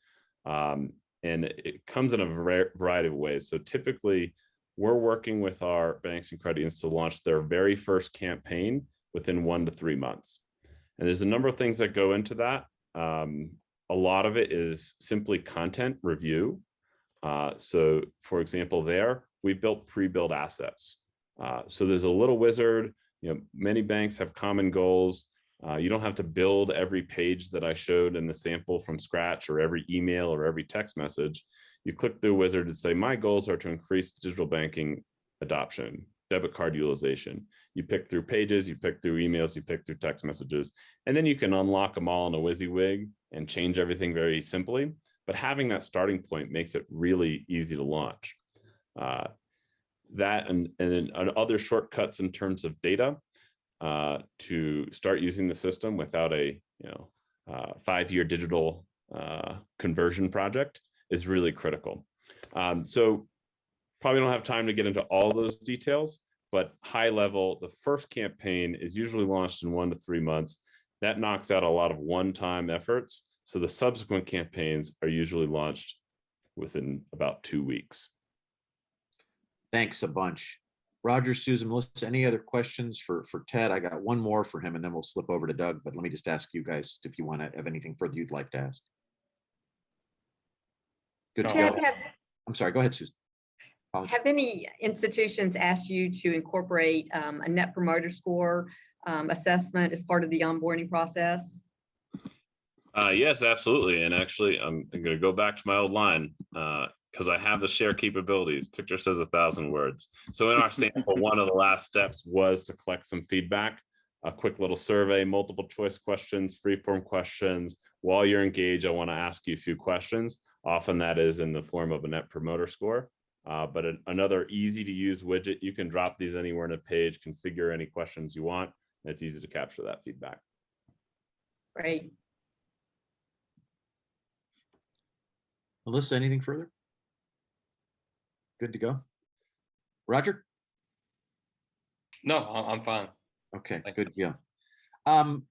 And it comes in a variety of ways. So typically, we're working with our banks and credit unions to launch their very first campaign within 1 to 3 months. And there's a number of things that go into that. A lot of it is simply content review. So for example, we built pre-built assets. So there's a little wizard. Many banks have common goals. You don't have to build every page that I showed in the sample from scratch, or every email or every text message. You click the wizard and say, my goals are to increase digital banking adoption, debit card utilization. You pick through pages, you pick through emails, you pick through text messages, and then you can unlock them all in a WYSIWYG and change everything very simply. But having that starting point makes it really easy to launch. That and then other shortcuts in terms of data. to start using the system without a 5-year digital conversion project is really critical. So probably don't have time to get into all those details, but high level, the first campaign is usually launched in 1 to 3 months. That knocks out a lot of one-time efforts. So the subsequent campaigns are usually launched within about 2 weeks. Thanks a bunch. Roger, Susan, Melissa, any other questions for Ted? I got one more for him and then we'll slip over to Doug, but let me just ask you guys if you want to have anything further you'd like to ask. Good to Ted, go. I'm sorry, go ahead, Susan. have any institutions asked you to incorporate a Net Promoter Score assessment as part of the onboarding process? Yes, absolutely. And actually, I'm going to go back to my old line because I have the share capabilities. Picture says 1,000 words. So in our sample, one of the last steps was to collect some feedback, a quick little survey, multiple choice questions, free form questions. While you're engaged, I want to ask you a few questions. Often that is in the form of a Net Promoter Score. But another easy to use widget, you can drop these anywhere in a page, configure any questions you want, and it's easy to capture that feedback. Great. Melissa, anything further? Good to go. Roger? No, I'm fine. Okay, Thank good. Yeah.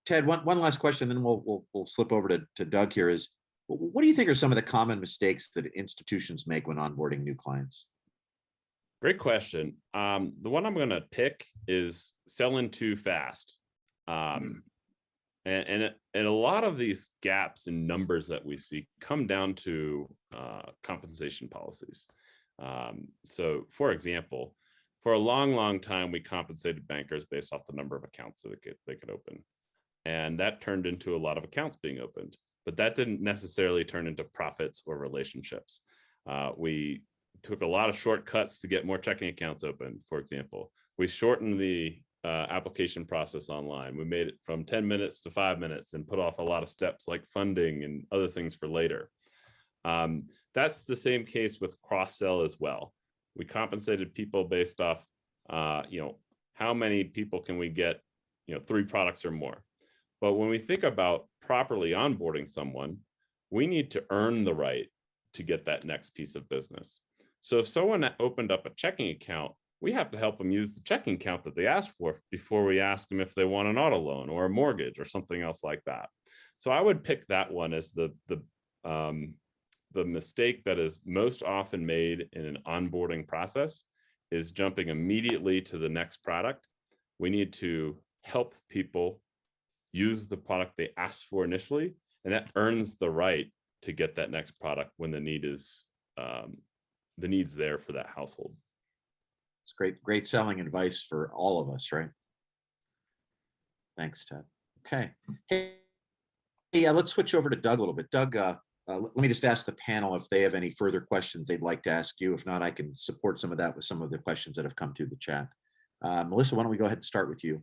Ted, one last question, then we'll slip over to Doug here is, what do you think are some of the common mistakes that institutions make when onboarding new clients? Great question. The one I'm going to pick is selling too fast. And a lot of these gaps in numbers that we see come down to compensation policies. So for example, for a long time, we compensated bankers based off the number of accounts that they could open. And that turned into a lot of accounts being opened, but that didn't necessarily turn into profits or relationships. We took a lot of shortcuts to get more checking accounts open, for example. We shortened the application process online. We made it from 10 minutes to 5 minutes and put off a lot of steps like funding and other things for later. That's the same case with cross-sell as well. We compensated people based off, how many people can we get, 3 products or more. But when we think about properly onboarding someone, we need to earn the right to get that next piece of business. So if someone opened up a checking account, we have to help them use the checking account that they asked for before we ask them if they want an auto loan or a mortgage or something else like that. So I would pick that one as the mistake that is most often made in an onboarding process is jumping immediately to the next product. We need to help people use the product they asked for initially, and that earns the right to get that next product when the need's there for that household. It's great selling advice for all of us, right? Thanks, Ted. Okay. Hey, let's switch over to Doug a little bit. Doug, let me just ask the panel if they have any further questions they'd like to ask you. If not, I can support some of that with some of the questions that have come through the chat. Melissa, why don't we go ahead and start with you?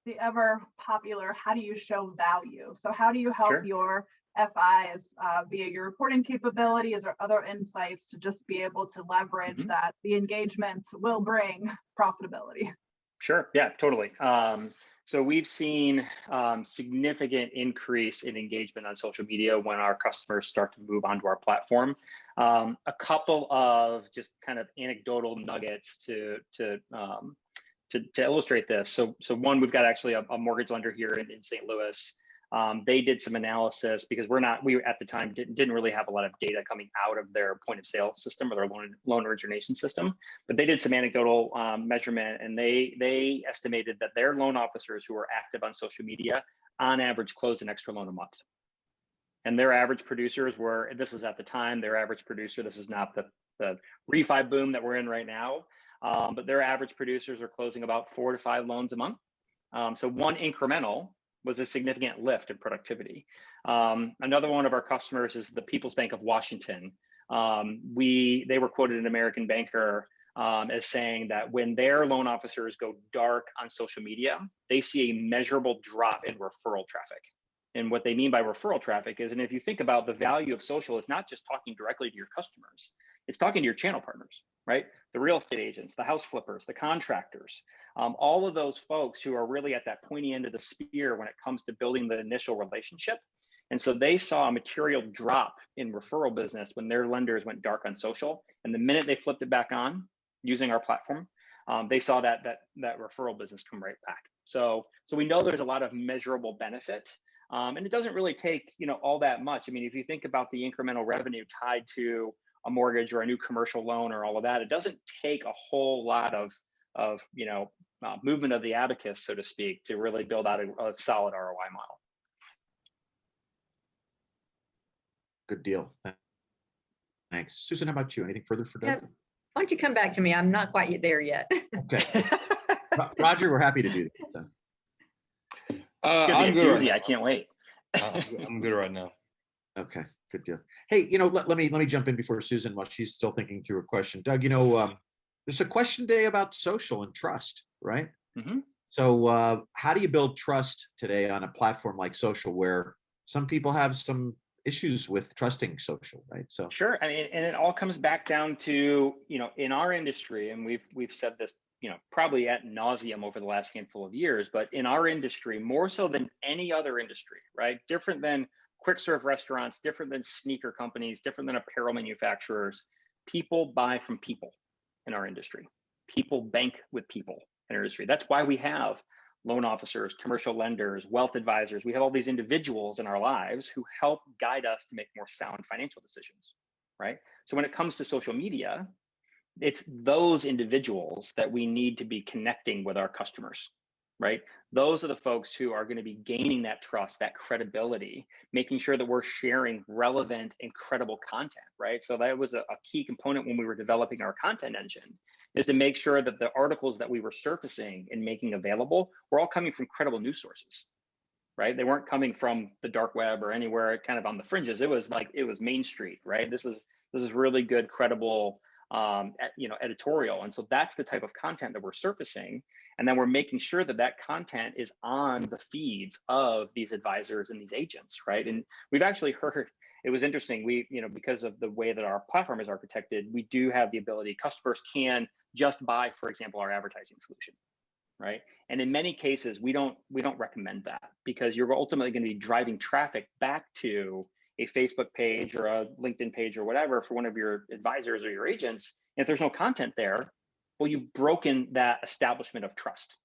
The ever popular, how do you show value? So how do you help Sure. your FIs via your reporting capabilities or other insights to just be able to leverage that the engagement will bring profitability? Sure. Yeah, totally. So we've seen significant increase in engagement on social media when our customers start to move onto our platform. A couple of just kind of anecdotal nuggets to illustrate this. So one, we've got actually a mortgage lender here in St. Louis. They did some analysis because we at the time didn't really have a lot of data coming out of their point of sale system or their loan origination system, but they did some anecdotal measurement, and they estimated that their loan officers who are active on social media on average closed an extra loan a month. And their average producers were, this is at the time, their average producer, this is not the refi boom that we're in right now, but their average producers are closing about 4 to 5 loans a month. So one incremental was a significant lift in productivity. Another one of our customers is the People's Bank of Washington. They were quoted in American Banker as saying that when their loan officers go dark on social media, they see a measurable drop in referral traffic. And what they mean by referral traffic is, and if you think about the value of social, is not just talking directly to your customers, it's talking to your channel partners, right? The real estate agents, the house flippers, the contractors. all of those folks who are really at that pointy end of the spear when it comes to building the initial relationship. And so they saw a material drop in referral business when their lenders went dark on social. And the minute they flipped it back on using our platform, they saw that referral business come right back. So we know there's a lot of measurable benefit. And it doesn't really take, all that much. I mean, if you think about the incremental revenue tied to a mortgage or a new commercial loan or all of that, it doesn't take a whole lot of movement of the abacus, so to speak, to really build out a solid ROI model. Good deal. Thanks. Susan, how about you? Anything further for Doug? Yeah. Why don't you come back to me? I'm not quite there yet. Okay. Roger, we're happy to do that. So. It's gonna be a doozy. I can't wait. I'm good right now. Okay, good deal. Hey, let me jump in before Susan while she's still thinking through a question. Doug, there's a question today about social and trust, right? Mm-hmm. So how do you build trust today on a platform like social where some people have some issues with trusting social, right? So sure. I mean, and it all comes back down to, in our industry, and we've said this, probably ad nauseum over the last handful of years, but in our industry, more so than any other industry, right? Different than quick serve restaurants, different than sneaker companies, different than apparel manufacturers, people buy from people in our industry. People bank with people in our industry. That's why we have loan officers, commercial lenders, wealth advisors. We have all these individuals in our lives who help guide us to make more sound financial decisions, right? So when it comes to social media, it's those individuals that we need to be connecting with our customers, right? Those are the folks who are going to be gaining that trust, that credibility, making sure that we're sharing relevant and credible content, right? So that was a key component when we were developing our content engine, is to make sure that the articles that we were surfacing and making available were all coming from credible news sources, right? They weren't coming from the dark web or anywhere kind of on the fringes. It was Main Street, right? This is really good, credible, editorial. And so that's the type of content that we're surfacing. And then we're making sure that that content is on the feeds of these advisors and these agents, right? And we've actually heard, it was interesting, because of the way that our platform is architected, we do have the ability, customers can just buy, for example, our advertising solution, right? And in many cases, we don't recommend that, because you're ultimately going to be driving traffic back to a Facebook page or a LinkedIn page or whatever for one of your advisors or your agents. And if there's no content there, well, you've broken that establishment of trust.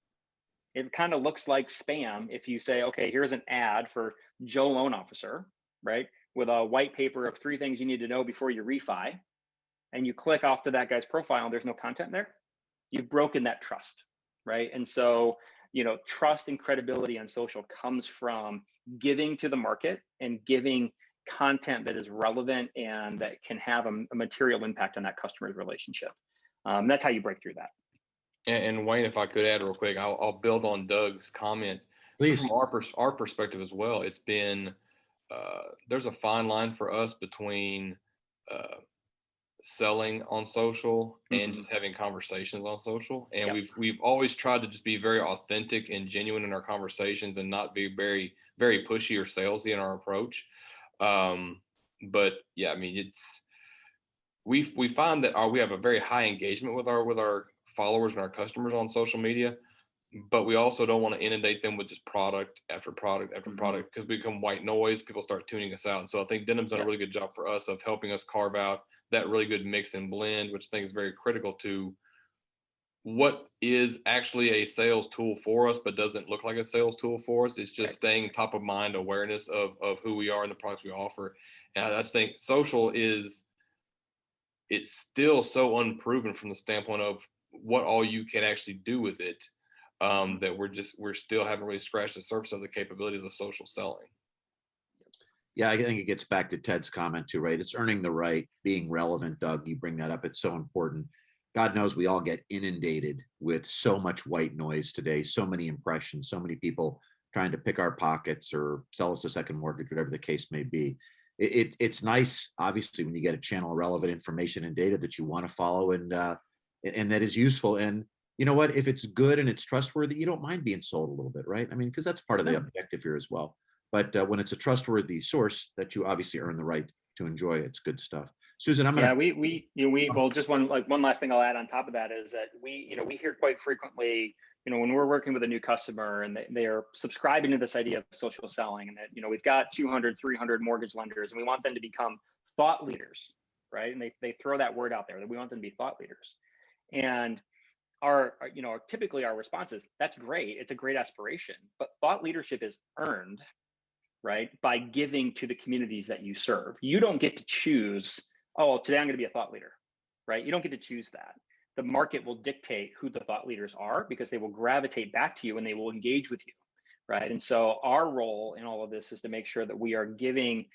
It kind of looks like spam if you say, okay, here's an ad for Joe Loan Officer, right? With a white paper of 3 things you need to know before you refi, and you click off to that guy's profile and there's no content there, you've broken that trust, right? And so, trust and credibility on social comes from giving to the market and giving content that is relevant and that can have a material impact on that customer's relationship. That's how you break through that. And Wayne, if I could add real quick, I'll build on Doug's comment. please. From our perspective as well, it's been there's a fine line for us between selling on social and just having conversations on social. And we've always tried to just be very authentic and genuine in our conversations and not be very, very pushy or salesy in our approach. But yeah, I mean, we find that we have a very high engagement with our followers and our customers on social media, but we also don't want to inundate them with just product after product after product, because we become white noise. People start tuning us out. And so I think Denham's done a really good job for us of helping us carve out that really good mix and blend, which I think is very critical to what is actually a sales tool for us, but doesn't look like a sales tool for us. It's just staying top of mind awareness of who we are and the products we offer. And I just think social it's still so unproven from the standpoint of what all you can actually do with it, that we're still haven't really scratched the surface of the capabilities of social selling. Yeah, I think it gets back to Ted's comment too, right? It's earning the right, being relevant. Doug, you bring that up. It's so important. God knows we all get inundated with so much white noise today, so many impressions, so many people trying to pick our pockets or sell us a second mortgage, whatever the case may be. It's nice, obviously, when you get a channel of relevant information and data that you want to follow and that is useful. And you know what? If it's good and it's trustworthy, you don't mind being sold a little bit, right? I mean, because that's part of the objective here as well. But when it's a trustworthy source, that you obviously earn the right to enjoy, it's good stuff. Susan, I'm gonna. Yeah, well, just one last thing I'll add on top of that is that we hear quite frequently, when we're working with a new customer and they are subscribing to this idea of social selling, and that, we've got 200, 300 mortgage lenders, and we want them to become thought leaders, right? And they throw that word out there that we want them to be thought leaders. And typically our response is, that's great. It's a great aspiration, but thought leadership is earned, right, by giving to the communities that you serve. You don't get to choose, oh, today I'm going to be a thought leader, right? You don't get to choose that. The market will dictate who the thought leaders are, because they will gravitate back to you and they will engage with you, right? And so our role in all of this is to make sure that we're giving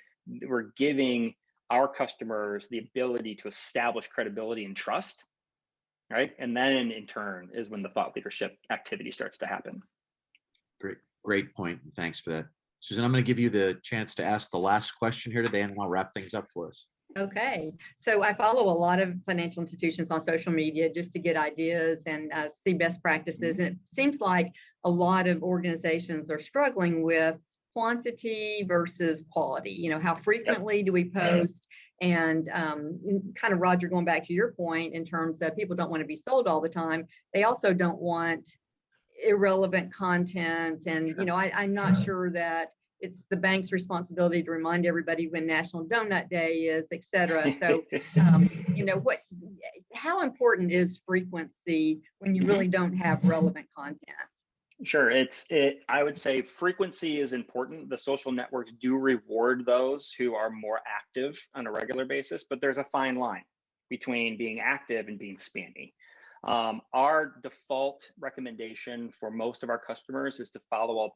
our customers the ability to establish credibility and trust, right? And then in turn is when the thought leadership activity starts to happen. Great point. Thanks for that. Susan, I'm going to give you the chance to ask the last question here today, and then I'll wrap things up for us. Okay, so I follow a lot of financial institutions on social media just to get ideas and see best practices. And it seems like a lot of organizations are struggling with quantity versus quality. How frequently do we post? And kind of, Roger, going back to your point in terms of people don't want to be sold all the time. They also don't want irrelevant content. And, I'm not sure that it's the bank's responsibility to remind everybody when National Donut Day is, et cetera. So, how important is frequency when you really don't have relevant content? Sure. I would say frequency is important. The social networks do reward those who are more active on a regular basis, but there's a fine line between being active and being spammy. Our default recommendation for most of our customers is to follow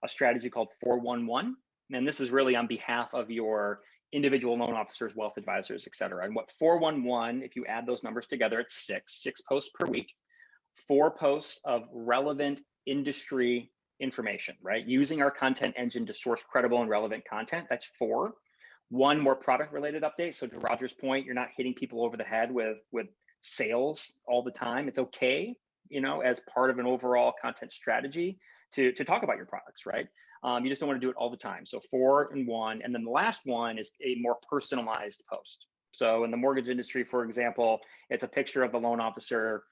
a strategy called 411. And this is really on behalf of your individual loan officers, wealth advisors, et cetera. And what 411, if you add those numbers together, it's six posts per week, 4 posts of relevant industry information, right? Using our content engine to source credible and relevant content, that's 4. 1 more product related update. So to Roger's point, you're not hitting people over the head with sales all the time. It's okay, as part of an overall content strategy to talk about your products, right? You just don't want to do it all the time. So 4 and 1. And then the last one is a more personalized post. So in the mortgage industry, for example, it's a picture of the loan officer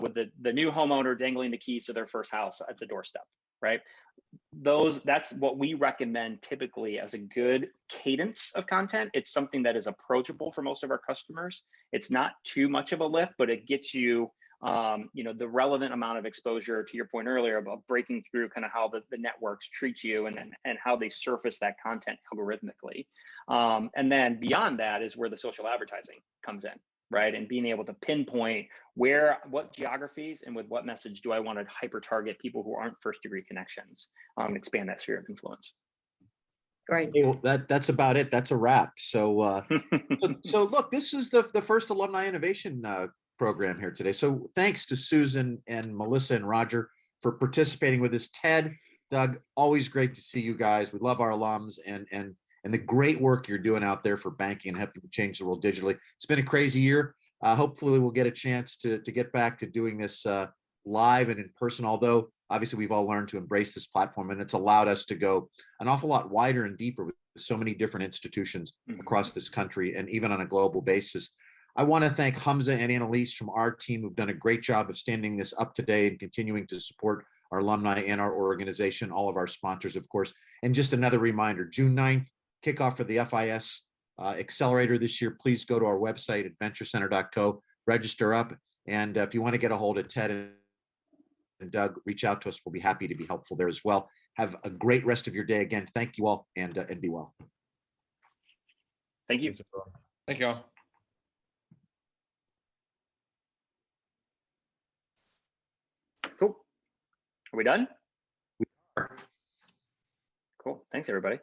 with the new homeowner dangling the keys to their first house at the doorstep, right? That's what we recommend typically as a good cadence of content. It's something that is approachable for most of our customers. It's not too much of a lift, but it gets you the relevant amount of exposure, to your point earlier about breaking through kind of how the networks treat you and how they surface that content algorithmically. And then beyond that is where the social advertising comes in, right? And being able to pinpoint what geographies and with what message do I want to hyper target people who aren't first degree connections, expand that sphere of influence. Great. Hey, well, that's about it. That's a wrap. So, so look, this is the first alumni innovation program here today. So thanks to Susan and Melissa and Roger for participating with us. Ted, Doug, always great to see you guys. We love our alums and the great work you're doing out there for banking and helping to change the world digitally. It's been a crazy year. Hopefully we'll get a chance to get back to doing this live and in person, although obviously we've all learned to embrace this platform, and it's allowed us to go an awful lot wider and deeper with so many different institutions across this country and even on a global basis. I want to thank Hamza and Annalise from our team who've done a great job of standing this up today and continuing to support our alumni and our organization, all of our sponsors, of course. And just another reminder, June 9th, kickoff for the FIS Accelerator this year. Please go to our website at venturecenter.co, register up. And if you want to get a hold of Ted and Doug, reach out to us. We'll be happy to be helpful there as well. Have a great rest of your day. Again, thank you all and be well. Thank you. Thank you all. Cool. Are we done? We are. Cool. Thanks, everybody.